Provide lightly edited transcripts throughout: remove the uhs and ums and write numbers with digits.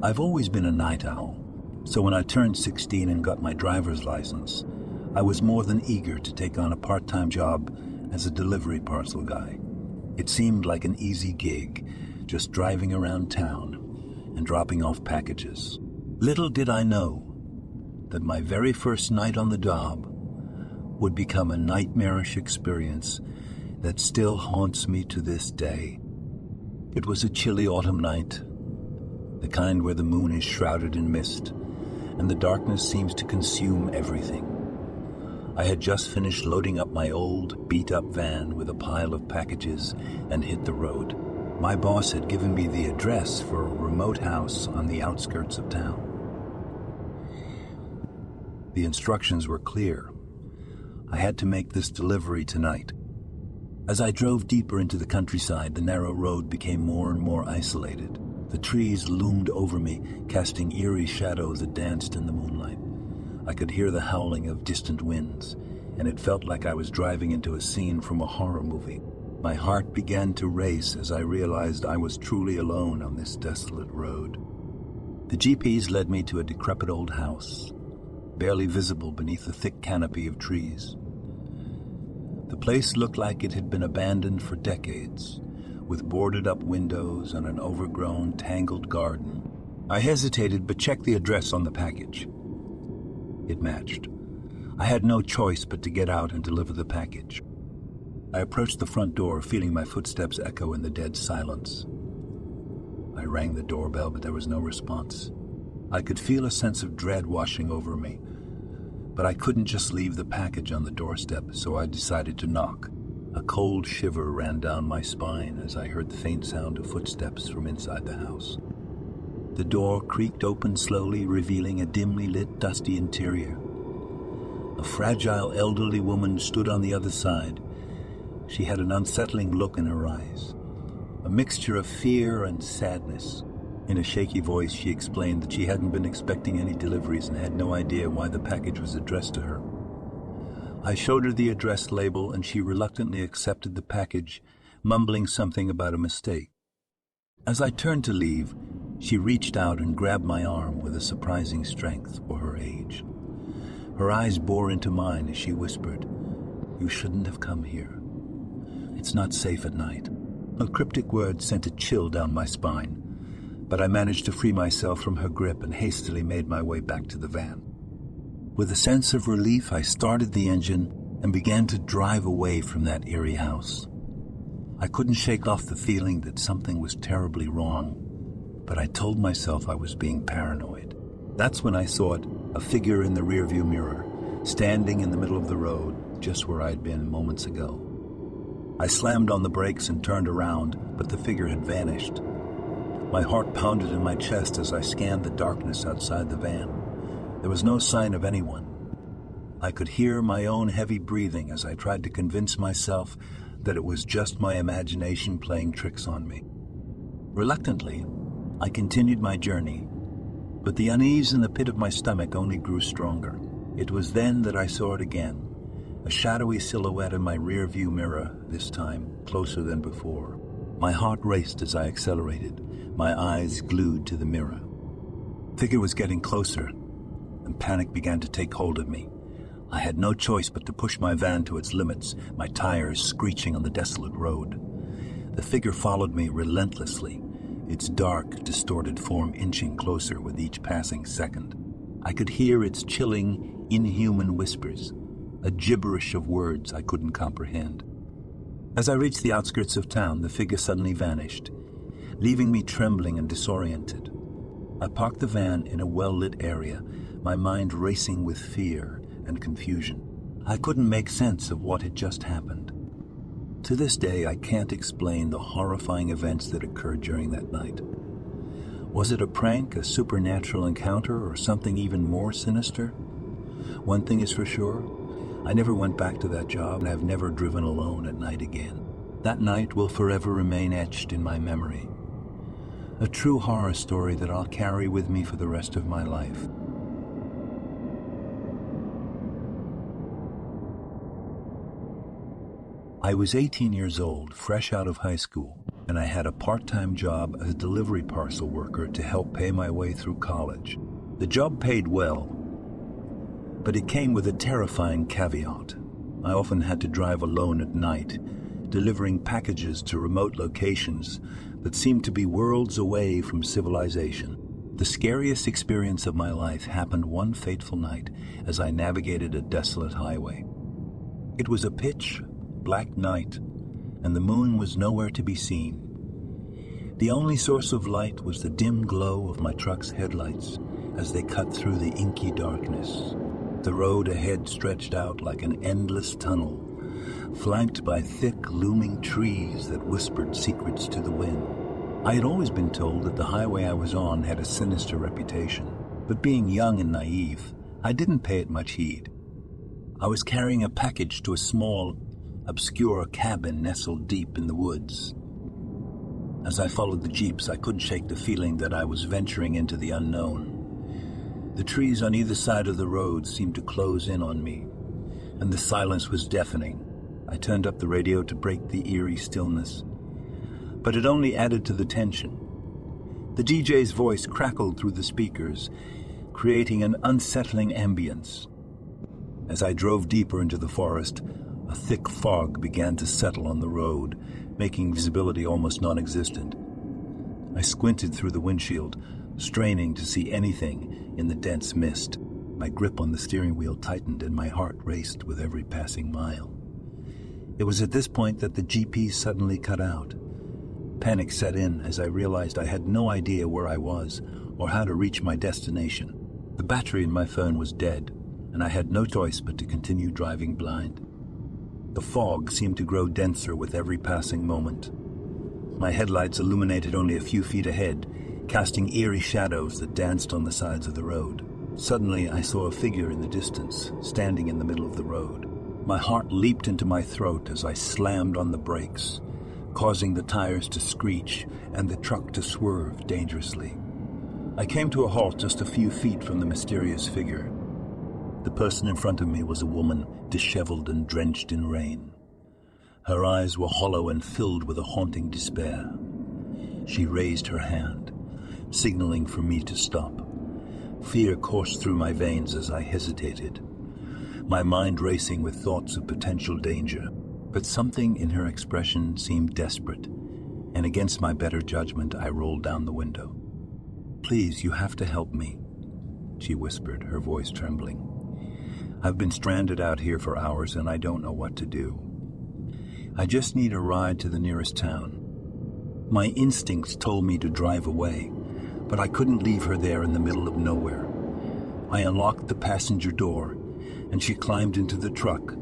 I've always been a night owl, so when I turned 16 and got my driver's license, I was more than eager to take on a part-time job as a delivery parcel guy. It seemed like an easy gig, just driving around town and dropping off packages. Little did I know that my very first night on the job would become a nightmarish experience that still haunts me to this day. It was a chilly autumn night, the kind where the moon is shrouded in mist, and the darkness seems to consume everything. I had just finished loading up my old, beat-up van with a pile of packages and hit the road. My boss had given me the address for a remote house on the outskirts of town. The instructions were clear. I had to make this delivery tonight. As I drove deeper into the countryside, the narrow road became more and more isolated. The trees loomed over me, casting eerie shadows that danced in the moonlight. I could hear the howling of distant winds, and it felt like I was driving into a scene from a horror movie. My heart began to race as I realized I was truly alone on this desolate road. The GPS led me to a decrepit old house, barely visible beneath a thick canopy of trees. The place looked like it had been abandoned for decades, with boarded-up windows and an overgrown, tangled garden. I hesitated but checked the address on the package. It matched. I had no choice but to get out and deliver the package. I approached the front door, feeling my footsteps echo in the dead silence. I rang the doorbell, but there was no response. I could feel a sense of dread washing over me, but I couldn't just leave the package on the doorstep, so I decided to knock. A cold shiver ran down my spine as I heard the faint sound of footsteps from inside the house. The door creaked open slowly, revealing a dimly lit, dusty interior. A fragile, elderly woman stood on the other side. She had an unsettling look in her eyes, a mixture of fear and sadness. In a shaky voice, she explained that she hadn't been expecting any deliveries and had no idea why the package was addressed to her. I showed her the address label, and she reluctantly accepted the package, mumbling something about a mistake. As I turned to leave, she reached out and grabbed my arm with a surprising strength for her age. Her eyes bore into mine as she whispered, "You shouldn't have come here. It's not safe at night." Her cryptic words sent a chill down my spine, but I managed to free myself from her grip and hastily made my way back to the van. With a sense of relief, I started the engine and began to drive away from that eerie house. I couldn't shake off the feeling that something was terribly wrong, but I told myself I was being paranoid. That's when I saw it, a figure in the rearview mirror, standing in the middle of the road, just where I'd been moments ago. I slammed on the brakes and turned around, but the figure had vanished. My heart pounded in my chest as I scanned the darkness outside the van. There was no sign of anyone. I could hear my own heavy breathing as I tried to convince myself that it was just my imagination playing tricks on me. Reluctantly, I continued my journey, but the unease in the pit of my stomach only grew stronger. It was then that I saw it again, a shadowy silhouette in my rear-view mirror, this time closer than before. My heart raced as I accelerated, my eyes glued to the mirror. The figure was getting closer, and panic began to take hold of me. I had no choice but to push my van to its limits, my tires screeching on the desolate road. The figure followed me relentlessly, its dark, distorted form inching closer with each passing second. I could hear its chilling, inhuman whispers, a gibberish of words I couldn't comprehend. As I reached the outskirts of town, the figure suddenly vanished, leaving me trembling and disoriented. I parked the van in a well-lit area, my mind racing with fear and confusion. I couldn't make sense of what had just happened. To this day, I can't explain the horrifying events that occurred during that night. Was it a prank, a supernatural encounter, or something even more sinister? One thing is for sure, I never went back to that job, and I've never driven alone at night again. That night will forever remain etched in my memory. A true horror story that I'll carry with me for the rest of my life. I was 18 years old, fresh out of high school. and I had a part-time job as a delivery parcel worker to help pay my way through college. The job paid well, but it came with a terrifying caveat. I often had to drive alone at night, delivering packages to remote locations that seemed to be worlds away from civilization. The scariest experience of my life happened one fateful night as I navigated a desolate highway. It was a pitch black night, and the moon was nowhere to be seen. The only source of light was the dim glow of my truck's headlights as they cut through the inky darkness. The road ahead stretched out like an endless tunnel, flanked by thick, looming trees that whispered secrets to the wind. I had always been told that the highway I was on had a sinister reputation, but being young and naive, I didn't pay it much heed. I was carrying a package to a small, obscure cabin nestled deep in the woods. As I followed the jeeps, I couldn't shake the feeling that I was venturing into the unknown. The trees on either side of the road seemed to close in on me, and the silence was deafening. I turned up the radio to break the eerie stillness, but it only added to the tension. The DJ's voice crackled through the speakers, creating an unsettling ambience. As I drove deeper into the forest, a thick fog began to settle on the road, making visibility almost non-existent. I squinted through the windshield, straining to see anything in the dense mist. My grip on the steering wheel tightened and my heart raced with every passing mile. It was at this point that the GPS suddenly cut out. Panic set in as I realized I had no idea where I was or how to reach my destination. The battery in my phone was dead, and I had no choice but to continue driving blind. The fog seemed to grow denser with every passing moment. My headlights illuminated only a few feet ahead, casting eerie shadows that danced on the sides of the road. Suddenly, I saw a figure in the distance, standing in the middle of the road. My heart leaped into my throat as I slammed on the brakes, causing the tires to screech and the truck to swerve dangerously. I came to a halt just a few feet from the mysterious figure. The person in front of me was a woman, disheveled and drenched in rain. Her eyes were hollow and filled with a haunting despair. She raised her hand, signaling for me to stop. Fear coursed through my veins as I hesitated, my mind racing with thoughts of potential danger. But something in her expression seemed desperate, and against my better judgment, I rolled down the window. "Please, you have to help me," she whispered, her voice trembling. "I've been stranded out here for hours and I don't know what to do. I just need a ride to the nearest town." My instincts told me to drive away, but I couldn't leave her there in the middle of nowhere. I unlocked the passenger door, and she climbed into the truck,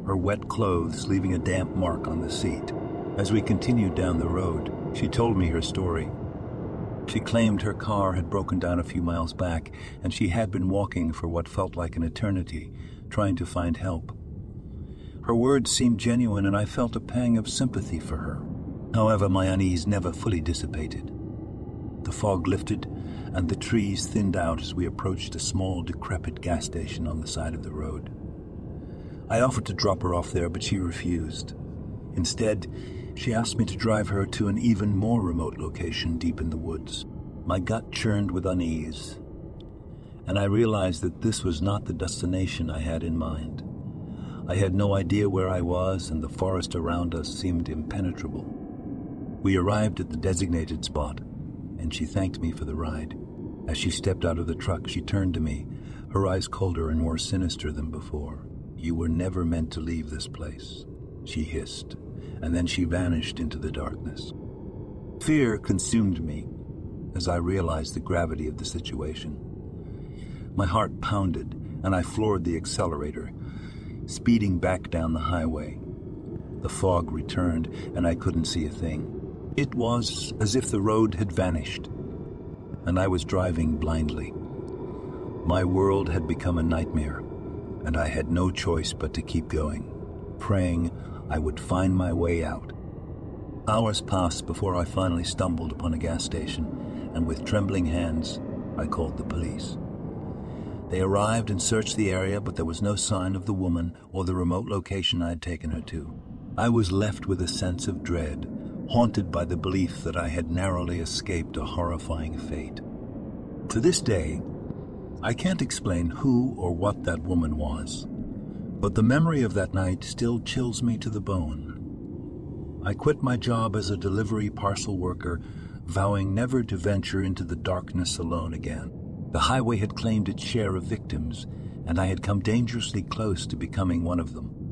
her wet clothes leaving a damp mark on the seat. As we continued down the road, she told me her story. She claimed her car had broken down a few miles back, and she had been walking for what felt like an eternity, trying to find help. Her words seemed genuine, and I felt a pang of sympathy for her. However, my unease never fully dissipated. The fog lifted, and the trees thinned out as we approached a small, decrepit gas station on the side of the road. I offered to drop her off there, but she refused. Instead, she asked me to drive her to an even more remote location deep in the woods. My gut churned with unease, and I realized that this was not the destination I had in mind. I had no idea where I was, and the forest around us seemed impenetrable. We arrived at the designated spot, and she thanked me for the ride. As she stepped out of the truck, she turned to me, her eyes colder and more sinister than before. "You were never meant to leave this place," she hissed, and then she vanished into the darkness. Fear consumed me as I realized the gravity of the situation. My heart pounded, and I floored the accelerator, speeding back down the highway. The fog returned, and I couldn't see a thing. It was as if the road had vanished, and I was driving blindly. My world had become a nightmare, and I had no choice but to keep going, praying I would find my way out. Hours passed before I finally stumbled upon a gas station, and with trembling hands, I called the police. They arrived and searched the area, but there was no sign of the woman or the remote location I had taken her to. I was left with a sense of dread, haunted by the belief that I had narrowly escaped a horrifying fate. To this day, I can't explain who or what that woman was, but the memory of that night still chills me to the bone. I quit my job as a delivery parcel worker, vowing never to venture into the darkness alone again. The highway had claimed its share of victims, and I had come dangerously close to becoming one of them.